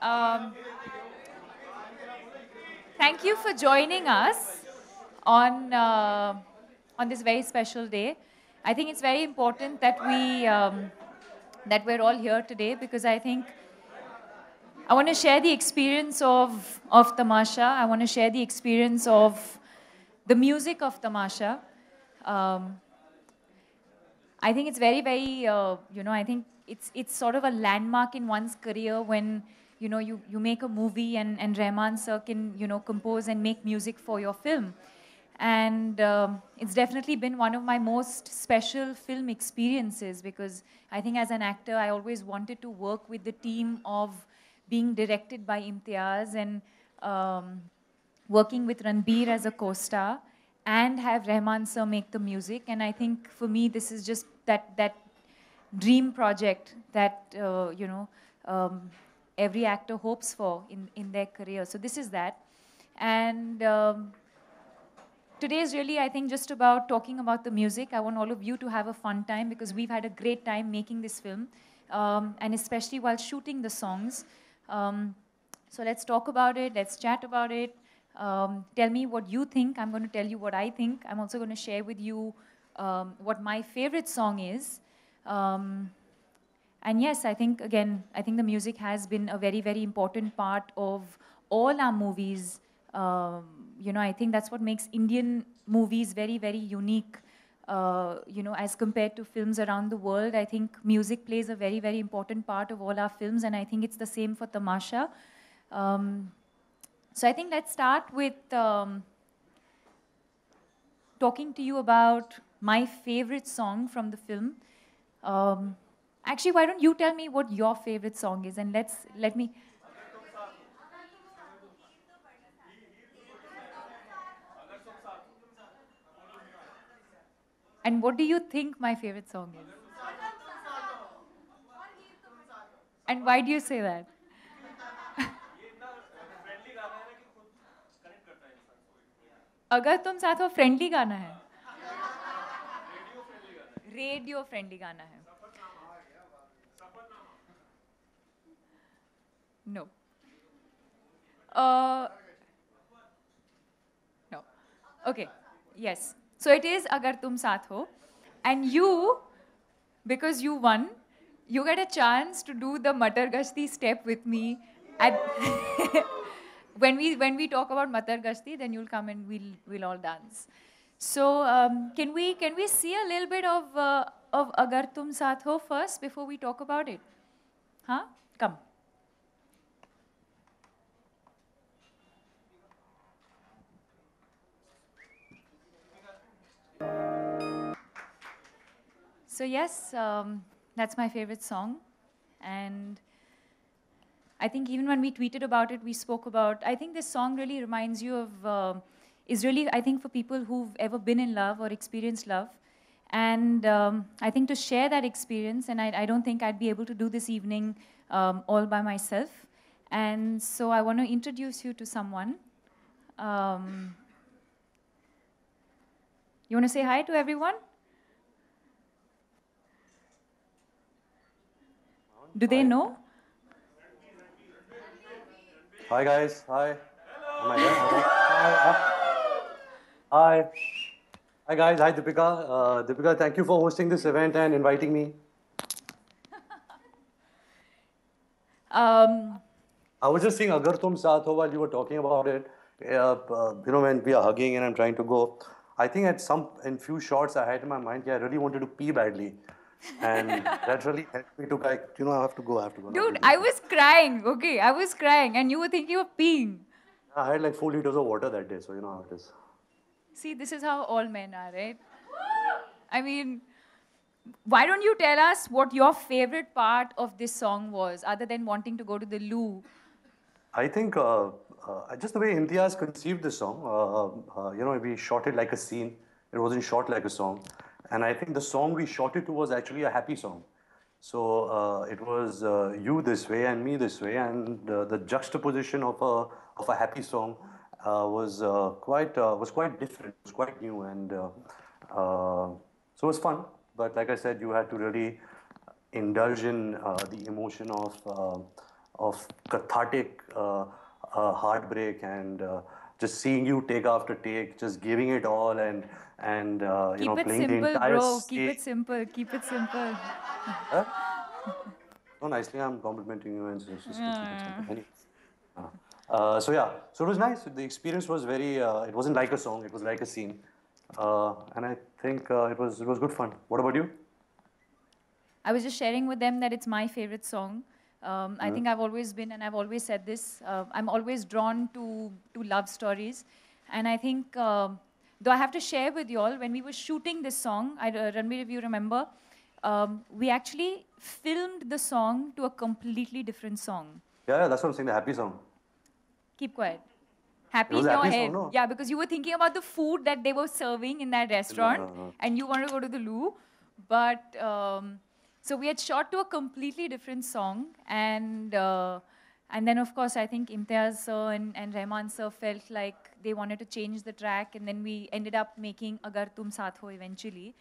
Um, Thank you for joining us on on this very special day. I think it's very important that we're all here today because I think I want to share the experience of Tamasha. I want to share the experience of the music of Tamasha. Um, I think it's I think it's sort of a landmark in one's career when, you make a movie and Rahman sir can, compose and make music for your film. And it's definitely been one of my most special film experiences because I think as an actor, I always wanted to work with the team of being directed by Imtiaz and um, working with Ranbir as a co-star and have Rahman sir make the music. And I think for me, this is just that dream project that every actor hopes for in their career. So this is that. And today is really, I think, just about talking about the music. I want all of you to have a fun time because we've had a great time making this film, and especially while shooting the songs. So let's talk about it. Let's chat about it. Tell me what you think. I'm going to tell you what I think. I'm also going to share with you what my favorite song is. And yes, I think, again, I think the music has been a very, very important part of all our movies. I think that's what makes Indian movies very, very unique. As compared to films around the world, I think music plays a very, very important part of all our films, and I think it's the same for Tamasha. So I think let's start with talking to you about my favorite song from the film. Um, Actually, why don't you tell me what your favorite song is, and let me. And what do you think my favorite song is? And why do you say that? अगर तुम साथ हो friendly गाना है radio friendly गाना है no no okay yes so it is अगर तुम साथ हो and you because you won you get a chance to do the Matar Gashti step with me at when we talk about Matar Gashti, then you'll come and we'll all dance. So can we see a little bit of Agar Tum Saath Ho first before we talk about it? Huh? Come. So yes, that's my favorite song, and I think even when we tweeted about it, we spoke about, I think this song really reminds you of, is really, I think, for people who've ever been in love or experienced love. And I think to share that experience, and I don't think I'd be able to do this evening all by myself. And so I want to introduce you to someone. You want to say hi to everyone? Do they know? Hi guys, hi. Am I there? Hi. Hi guys, hi Deepika. Deepika, thank you for hosting this event and inviting me. I was just saying Agar Tum Saath Ho while you were talking about it. When we are hugging and I'm trying to go, I think in few shots I had in my mind, I really wanted to pee badly. And that really helped me to I have to go. Dude, I was crying, okay? I was crying, and you were thinking of peeing. I had like 4 liters of water that day, so you know how it is. See, this is how all men are, right? I mean, why don't you tell us what your favorite part of this song was, other than wanting to go to the loo? I think just the way Imtiaz conceived the song, we shot it like a scene. It wasn't shot like a song. And I think the song we shot it to was actually a happy song. So it was you this way and me this way, and the juxtaposition of a happy song was quite different. It was quite new, and so it was fun. But like I said, you had to really indulge in the emotion of cathartic heartbreak and just seeing you take after take, just giving it all and you Keep know, it playing the simple, entire bro. Keep stage. it simple. Keep it simple. Huh? So nicely, I'm complimenting you, and so she said, keep it simple. Anyway. So yeah, so it was nice. The experience was very. It wasn't like a song; it was like a scene, and I think it was good fun. What about you? I was just sharing with them that it's my favorite song. I think I've always been, and I've always said this. I'm always drawn to love stories, and I think though I have to share with you all when we were shooting this song, Ranveer, if you remember, we actually filmed the song to a completely different song. Yeah, that's what I'm saying. The happy song. Keep quiet. It Happy was in a your happy head. song, no? Yeah, because you were thinking about the food that they were serving in that restaurant No. and you wanted to go to the loo. But so we had shot to a completely different song. And then, of course, I think Imtiaz sir and Rahman sir felt like they wanted to change the track. And then we ended up making Agar Tum Saath Ho eventually.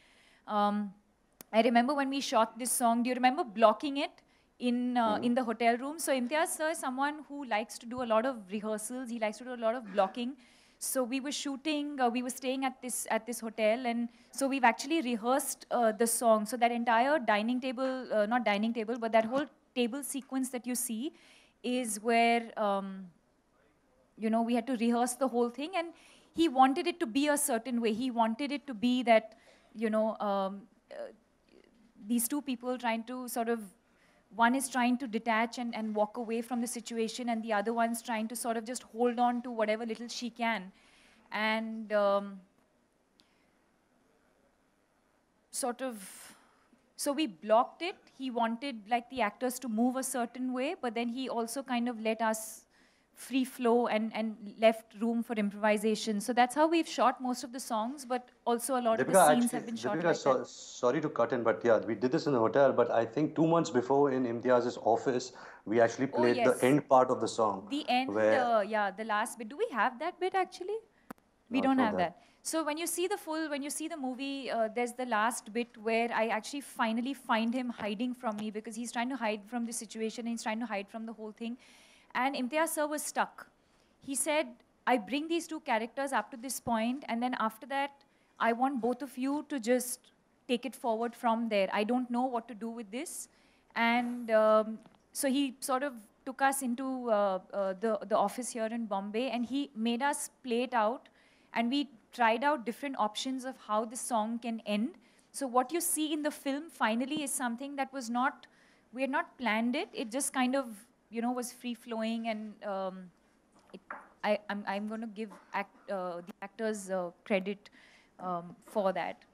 I remember when we shot this song, do you remember blocking it in the hotel room? So Imtiaz sir is someone who likes to do a lot of rehearsals. He likes to do a lot of blocking. So we were shooting, we were staying at this hotel, and so we've actually rehearsed the song. So that entire dining table, not dining table, but that whole table sequence that you see is where we had to rehearse the whole thing, and he wanted it to be a certain way. He wanted it to be that, these two people trying to sort of, one is trying to detach and walk away from the situation, and the other one's trying to sort of just hold on to whatever little she can. And sort of, so we blocked it. He wanted like the actors to move a certain way, but then he also kind of let us free flow and left room for improvisation. So that's how we've shot most of the songs, but also a lot of the scenes have been shot like that. Sorry to cut in, but yeah, we did this in the hotel. But I think 2 months before in Imtiaz's office, we actually Oh, played the yes. end part of the song, The end, where yeah, the last bit. Do we have that bit actually? We no, it's don't not have that. that. So when you see when you see the movie, there's the last bit where I actually finally find him hiding from me because he's trying to hide from the situation and he's trying to hide from the whole thing. And Imtiaz sir was stuck. He said, I bring these two characters up to this point, and then after that, I want both of you to just take it forward from there. I don't know what to do with this. And so he sort of took us into the office here in Bombay, and he made us play it out, and we tried out different options of how the song can end. So what you see in the film finally is something that was not, we had not planned it. It just kind of, was free flowing, and I'm going to give the actors credit for that.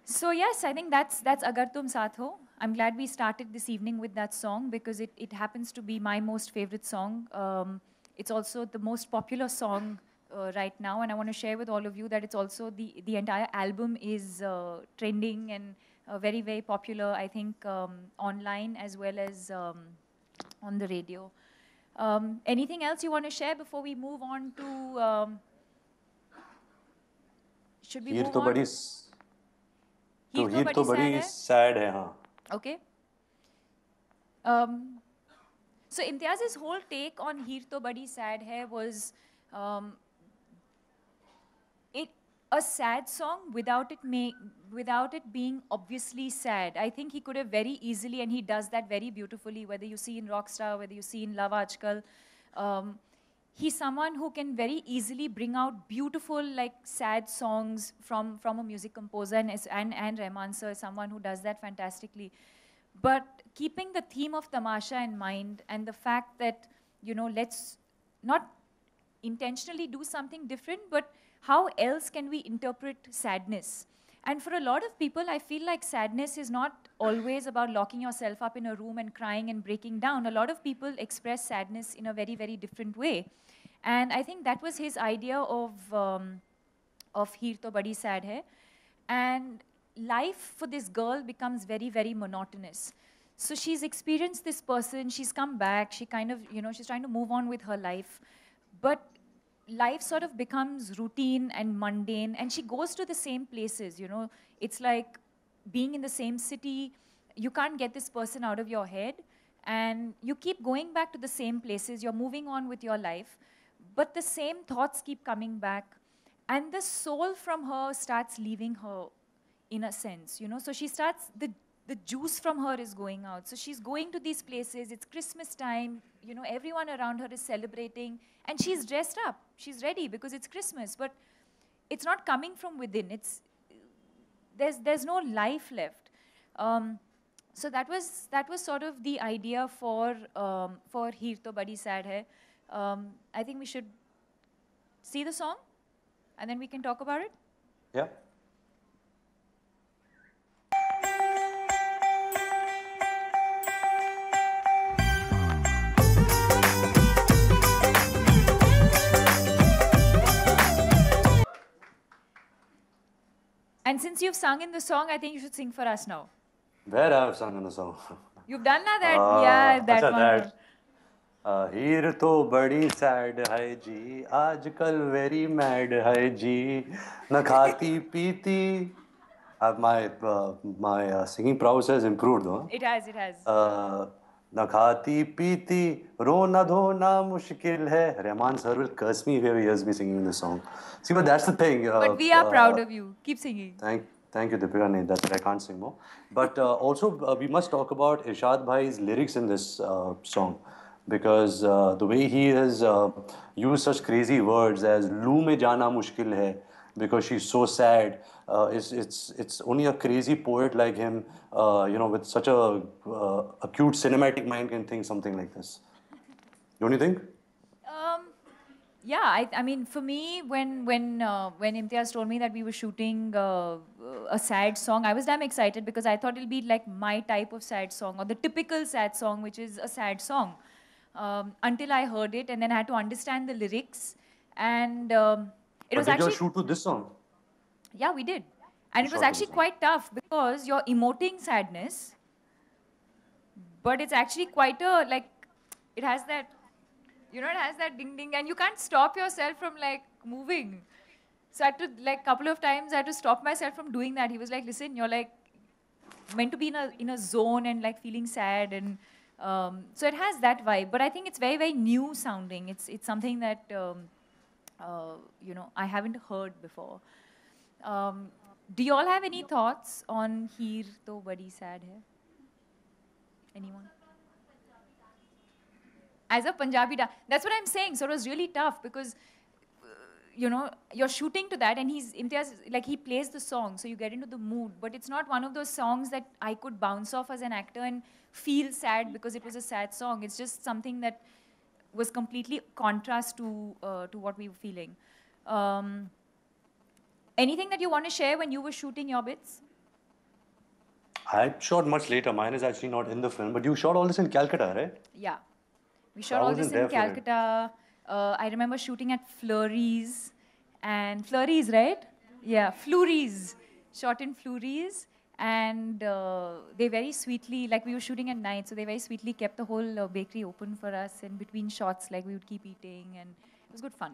So yes, I think that's Agar Tum Saath Ho. I'm glad we started this evening with that song because it happens to be my most favorite song. It's also the most popular song right now, and I want to share with all of you that it's also the entire album is trending and very, very popular, I think, online as well as on the radio. Anything else you want to share before we move on to, should we Heer move तो on? बड़ी हीर तो बड़ी sad है, हाँ. Okay. So Imtiaz's whole take on Heer To Badi Sad Hai was a sad song without it being obviously sad. I think he could have very easily, and he does that very beautifully, whether you see in Rockstar, whether you see in Love Aajkal. He's someone who can very easily bring out beautiful, like, sad songs from a music composer, and Rahman sir is someone who does that fantastically. But keeping the theme of Tamasha in mind, and the fact that, let's not intentionally do something different, but how else can we interpret sadness? And for a lot of people, I feel like sadness is not always about locking yourself up in a room and crying and breaking down. A lot of people express sadness in a very, very different way. And I think that was his idea of Heer To Badi Sad Hai. And life for this girl becomes very, very monotonous. So she's experienced this person, she's come back, she kind of, she's trying to move on with her life. But life sort of becomes routine and mundane, and she goes to the same places, It's like being in the same city. You can't get this person out of your head. and you keep going back to the same places, you're moving on with your life, but the same thoughts keep coming back, and the soul from her starts leaving her, in a sense, you know. So she starts, the juice from her is going out. So she's going to these places, it's Christmas time, you know, everyone around her is celebrating, and she's dressed up, she's ready because it's Christmas, but it's not coming from within. There's no life left. So that was sort of the idea for Heer To Badi Sad Hai. I think we should see the song, and then we can talk about it. Yeah. And since you've sung in the song, I think you should sing for us now. Where I have sung in the song? You've done na that? Yeah, that अच्छा, one. that. हीर तो बड़ी sad है जी, आजकल very mad है जी, न खाती पीती. My singing prowess has improved though. It has, it has. न खाती पीती, रोना धोना मुश्किल है. Rahman sir will curse me if he ever hears me singing this song. See, but that's the thing. But we are proud of you. Keep singing. Thank you, Deepika. Nee, that's it. I can't sing more. But also, we must talk about Irshad Bhai's lyrics in this song, because the way he has used such crazy words as "loo mein jana mushkil hai," because she's so sad. It's only a crazy poet like him, you know, with such a acute cinematic mind can think something like this. Don't you think? Yeah, I mean, for me, when Imtiaz told me that we were shooting a sad song, I was damn excited because I thought it'll be like my type of sad song, or the typical sad song, which is a sad song. Until I heard it, and then I had to understand the lyrics, and it was Did you actually shoot to this song? Yeah, we did, and it was shot to actually this song. quite tough because you're emoting sadness, but it's actually quite a like, it has that, you know, it has that ding ding, and you can't stop yourself from like moving. So I had to, like, couple of times I had to stop myself from doing that. He was like, listen, you're like meant to be in a zone and like feeling sad, and so it has that vibe. But I think it's very, very new sounding. It's something that you know, I haven't heard before. Do you all have any thoughts on Heer To Badi Sad Hai? Anyone? As a Punjabi, that's what I'm saying. So it was really tough because, you know, you're shooting to that, and Imtiaz, like, he plays the song, so you get into the mood. But it's not one of those songs that I could bounce off as an actor and feel sad because it was a sad song. It's just something that was completely contrast to what we were feeling. Anything that you want to share when you were shooting your bits? I shot much later. Mine is actually not in the film, but you shot all this in Calcutta, right? Yeah. We shot I all this wasn't in there for it. Calcutta. I remember shooting at Fleury's. And Fleury's, right? Yeah, Fleury's. Shot in Fleury's. And they very sweetly, like, we were shooting at night, so they very sweetly kept the whole bakery open for us. And between shots, like, we would keep eating. And it was good fun.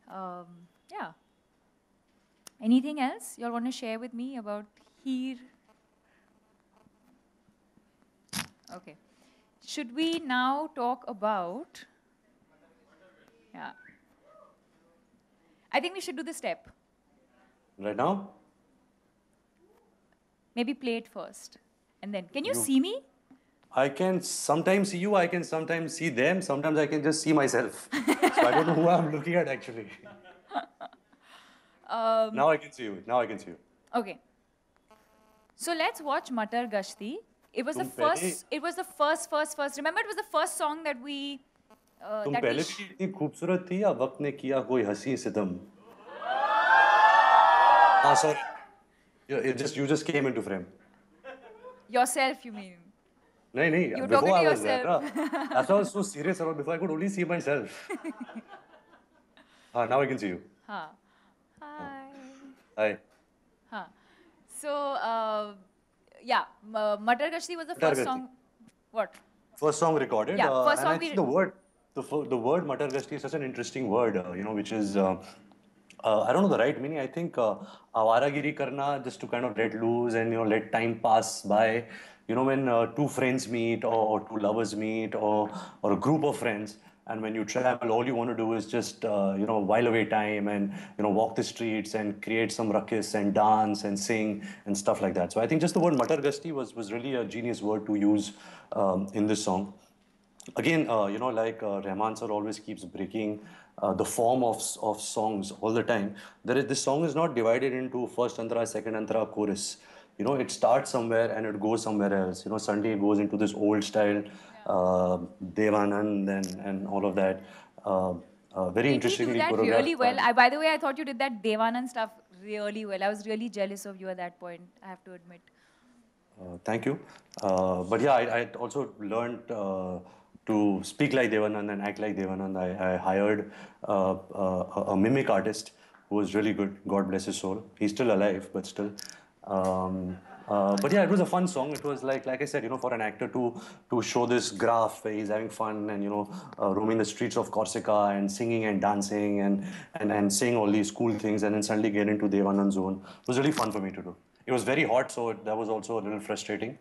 Yeah. Anything else you all want to share with me about Heer? Okay. Should we now talk about... Yeah. I think we should do the step. Right now? Maybe play it first. And then, can you see me? I can sometimes see you, I can sometimes see them, sometimes I can just see myself. So I don't know who I'm looking at actually. Now I can see you. Now I can see you. Okay. So let's watch Matar Gashti. It was the तुम first. पहले- It was the first. Remember, it was the first song that we. तुम that we पहले भी इतनी खूबसूरत थी या वक्त ने किया कोई हंसी सितम? Ah, sorry. You just came into frame. Yourself, you mean? नहीं नहीं. You're Before talking to I was there, yourself. that's why I was so serious about before I could only see myself. Now I can see you. Huh. Hi. Hi. Huh. So, yeah, Matar Gashti was the Matar first Gashti. song. What? First song recorded. Yeah, first and song I we- think the word Matar Gashti is such an interesting word, you know, which is, I don't know the right meaning. I think avaragiri karna, just to kind of let loose and, you know, let time pass by. You know, when two friends meet or two lovers meet or a group of friends, and when you travel, all you want to do is just, while away time and, walk the streets and create some ruckus and dance and sing and stuff like that. So I think just the word Matar Gashti was really a genius word to use in this song. Again, like Rahman sir always keeps breaking the form of songs all the time. This song is not divided into first antara, second antara, chorus. It starts somewhere and it goes somewhere else. Suddenly it goes into this old style, Devanand and all of that. Very Did he do interestingly that choreographed. really well? By the way, I thought you did that Devanand stuff really well. I was really jealous of you at that point, I have to admit. Thank you. But yeah, I also learned to speak like Devanand and act like Devanand. I hired a mimic artist who was really good. God bless his soul. He's still alive, but still. But yeah, it was a fun song. It was like I said, for an actor to show this graph where he's having fun and roaming the streets of Corsica and singing and dancing and saying all these cool things and then suddenly get into Devanand's zone. It was really fun for me to do. It was very hot, so that was also a little frustrating.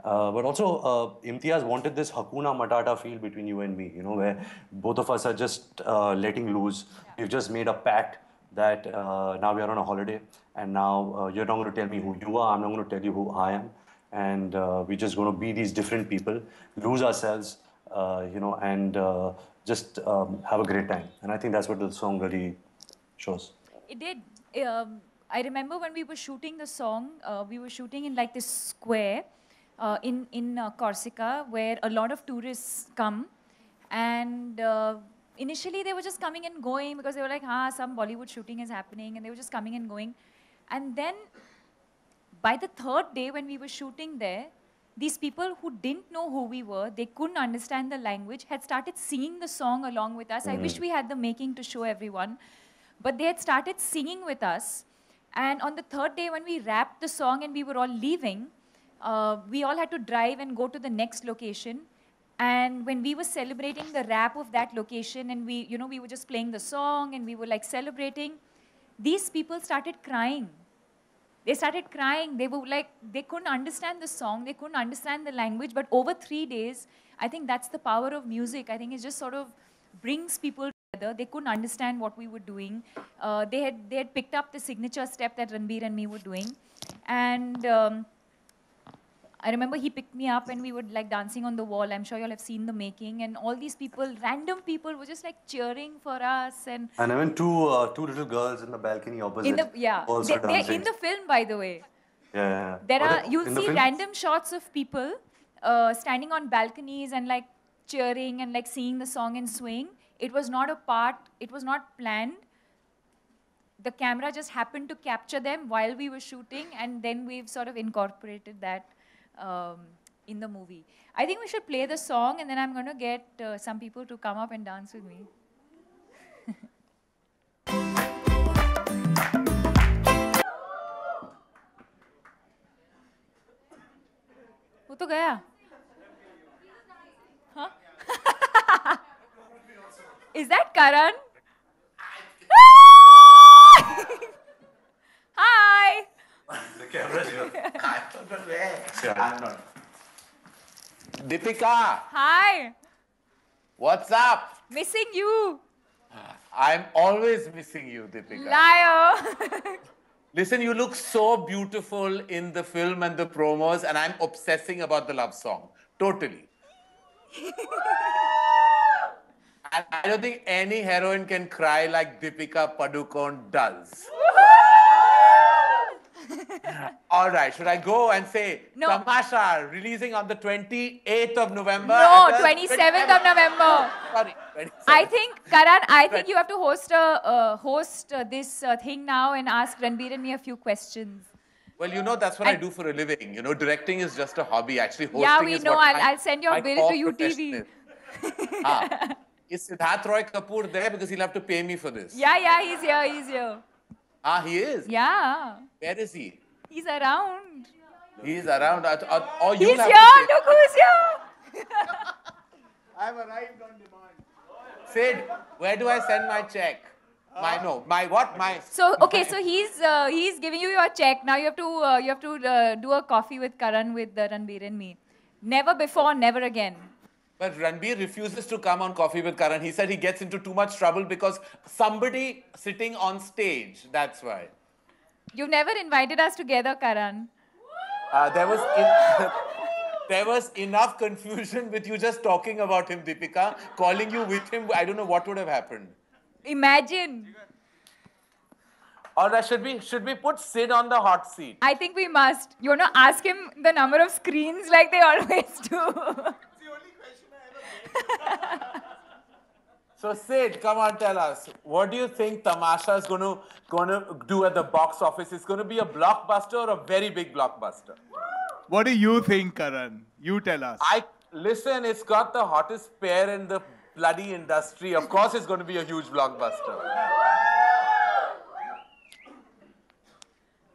But also, Imtiaz wanted this Hakuna Matata feel between you and me, where both of us are just letting loose. We've just made a pact that now we are on a holiday, and now you're not going to tell me who you are, I'm not going to tell you who I am. And we're just going to be these different people, lose ourselves, and just have a great time. And I think that's what the song really shows. It did. I remember when we were shooting the song, we were shooting in like this square in Corsica where a lot of tourists come. And initially they were just coming and going because they were like, some Bollywood shooting is happening, and they were just coming and going. And then by the third day when we were shooting there, these people who didn't know who we were, they couldn't understand the language, had started singing the song along with us. I wish we had the making to show everyone. But they had started singing with us. And on the third day when we wrapped the song and we were all leaving, we all had to drive and go to the next location. And when we were celebrating the wrap of that location and we were just playing the song and we were like celebrating, these people started crying. They started crying. They were like, they couldn't understand the song. They couldn't understand the language. But over 3 days, I think that's the power of music. I think it just sort of brings people together. They couldn't understand what we were doing. They had picked up the signature step that Ranbir and me were doing. And I remember he picked me up and we were like dancing on the wall. I'm sure you'll have seen the making. And all these people, random people, were just like cheering for us. And even two little girls in the balcony opposite. Also they're in the film, by the way. Yeah. You'll see random shots of people standing on balconies and like cheering and like singing the song and swing. It was not a part, it was not planned. The camera just happened to capture them while we were shooting, and then we've sort of incorporated that in the movie. I think we should play the song, and then I'm going to get some people to come up and dance with me. वो तो गया. Huh? Is that Karan? Hi. The camera's here. I'm not. Deepika, Hi. what's up? Missing you. I'm always missing you, Deepika. Liar. Listen, you look so beautiful in the film and the promos, and I'm obsessing about the love song. Totally. And I don't think any heroine can cry like Deepika Padukone does. All right, should I go and say, No. Tamasha, releasing on the 28th of November? No, 27th of November. Sorry, 27th. I think, Karan, you have to host this thing now and ask Ranbir and me a few questions. Well, that's what I do for a living. Directing is just a hobby. Actually, hosting Yeah, we is know. what I'll send your my bill core to profession UTV. is. Is Siddharth Roy Kapoor there? Because he'll have to pay me for this. Yeah, he's here. He is? Yeah. Where is he? He's around. He's around. Or He's you'll have here. to pay. Look who's here. I've arrived on demand. Sid, where do I send my check? My what? My. So okay, so he's giving you your check. Now you have to do a coffee with Karan with Ranbir and me. Never before, never again. But Ranbir refuses to come on Coffee with Karan. He said he gets into too much trouble because somebody sitting on stage. That's why. You've never invited us together, Karan. There was there was enough confusion with you just talking about him, Deepika. Calling you with him, I don't know what would have happened. Imagine. Or should we put Sid on the hot seat? I think we must. You want to ask him the number of screens like they always do. So Sid, come on, tell us. What do you think Tamasha is going to do at the box office? It's going to be a blockbuster or a very big blockbuster? What do you think, Karan? You tell us. Listen, it's got the hottest pair in the bloody industry. Of course, it's going to be a huge blockbuster.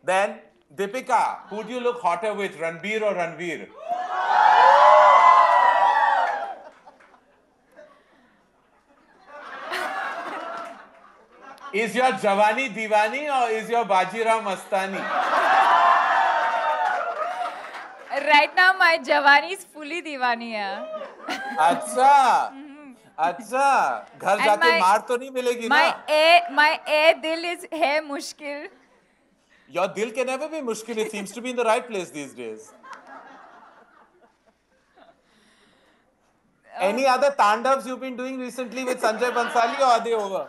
Then, Deepika, who do you look hotter with, Ranbir or Ranveer? Is your Jawani Diwani or is your Bajirao Mastani? Right now, my Javani is fully Diwani. hai. अच्छा अच्छा घर And जाके my- मार तो नहीं मिलेगी My ना A dil is hai mushkil. Your dil can never be mushkil. It seems to be in the right place these days. Any other tandavs you've been doing recently with Sanjay Bansali or are they over?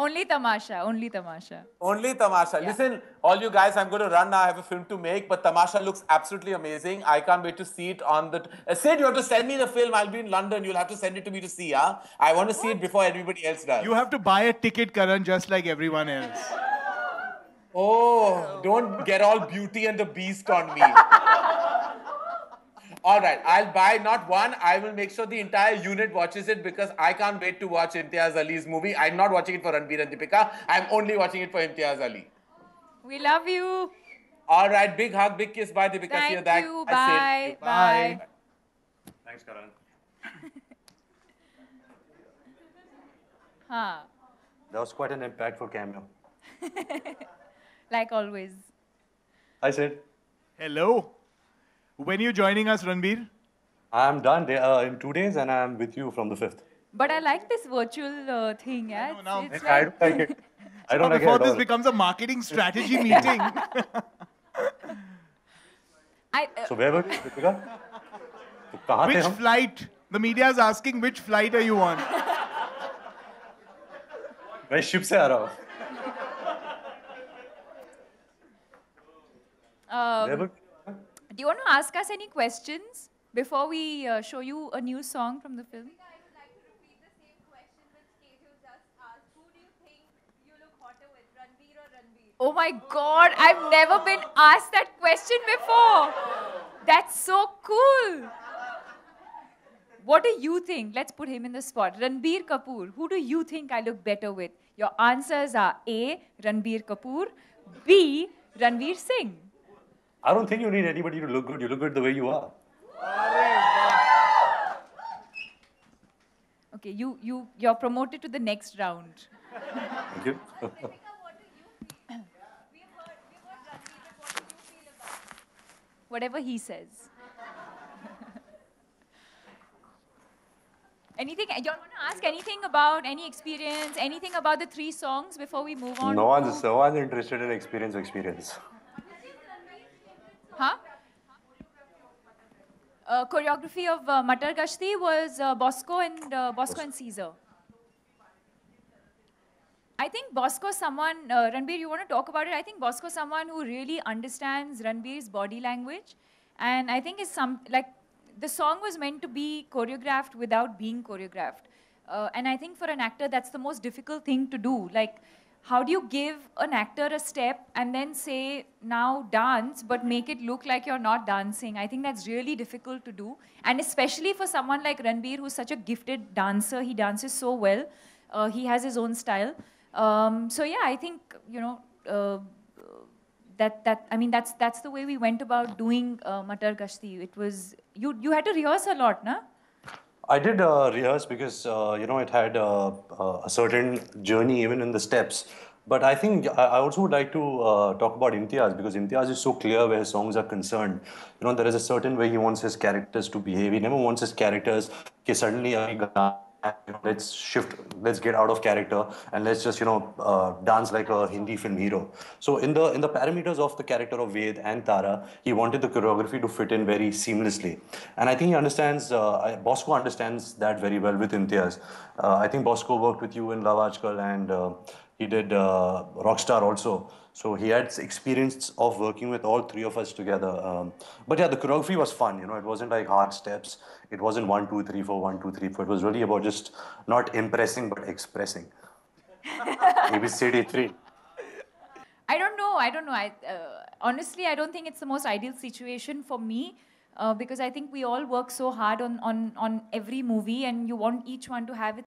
Only Tamasha, only Tamasha. Only Tamasha. Yeah. Listen, all you guys, I'm going to run now. I have a film to make, but Tamasha looks absolutely amazing. I can't wait to see it on the... Sid, you have to send me the film. I'll be in London. You'll have to send it to me to see, huh? I want to see it before everybody else does. You have to buy a ticket, Karan, just like everyone else. Oh, don't get all Beauty and the Beast on me. All right, I'll buy not one. I will make sure the entire unit watches it because I can't wait to watch Imtiaz Ali's movie. I'm not watching it for Ranbir and Deepika. I'm only watching it for Imtiaz Ali. We love you. All right, big hug, big kiss. Bye, Deepika. See you Thank back. you. I Bye. said- Bye. Thanks, Karan. Huh. That was quite an impactful cameo. Like always. I said, Hello. When are you joining us, Ranbir? I'm done in 2 days and I'm with you from the 5th. But I like this virtual thing. Yeah? know now. It's I like, don't like it. I don't like it Before at this all. becomes a marketing strategy meeting. So where were we, Deepika? तो कहाँ थे Which हम? flight? The media is asking which flight are you on? मैं ship से आ रहा हूँ. Where were we? do you want to ask us any questions before we show you a new song from the film? I would like to repeat the same question which Keju just asked. Who do you think you look hotter with, Ranbir or Ranbir? Oh my God, I've never been asked that question before. That's so cool. What do you think? Let's put him in the spot. Ranbir Kapoor, who do you think I look better with? Your answers are A, Ranbir Kapoor, B, Ranveer Singh. I don't think you need anybody to look good. You look good the way you are. Okay, you're promoted to the next round. Thank you. Deepika, what do you think? We've heard Ranbir, but what do you feel about it? Whatever he says. Anything, you want to ask anything about any experience, anything about the 3 songs before we move on? No one's interested in experience. Huh? Choreography of Matar Gashti was Bosco and Caesar. I think Bosco someone, Ranbir, you want to talk about it? I think Bosco someone who really understands Ranbir's body language. And I think the song was meant to be choreographed without being choreographed. And I think for an actor, that's the most difficult thing to do. Like, how do you give an actor a step and then say, now dance, but make it look like you're not dancing? I think that's really difficult to do. And especially for someone like Ranbir, who's such a gifted dancer, he dances so well. He has his own style. So yeah, I think, you know, that's the way we went about doing Matar Gashti. It was, you had to rehearse a lot, na? I did rehearse because it had a certain journey even in the steps. But I think I also would like to talk about Imtiaz because Imtiaz is so clear where his songs are concerned. There is a certain way he wants his characters to behave. He never wants his characters, okay, suddenly let's shift, let's get out of character and let's just dance like a Hindi film hero. So in the parameters of the character of Ved and Tara, he wanted the choreography to fit in very seamlessly, and I think he understands. Bosco understands that very well with Imtiaz. I think Bosco worked with you in Love Ajkal, and he did Rockstar also. So he had experience of working with all three of us together. But yeah, the choreography was fun. It wasn't like hard steps. It wasn't 1, 2, 3, 4, 1, 2, 3, 4. It was really about just not impressing but expressing. ABCD3. I don't know. I don't know. Honestly, I don't think it's the most ideal situation for me because I think we all work so hard on every movie, and you want each one to have its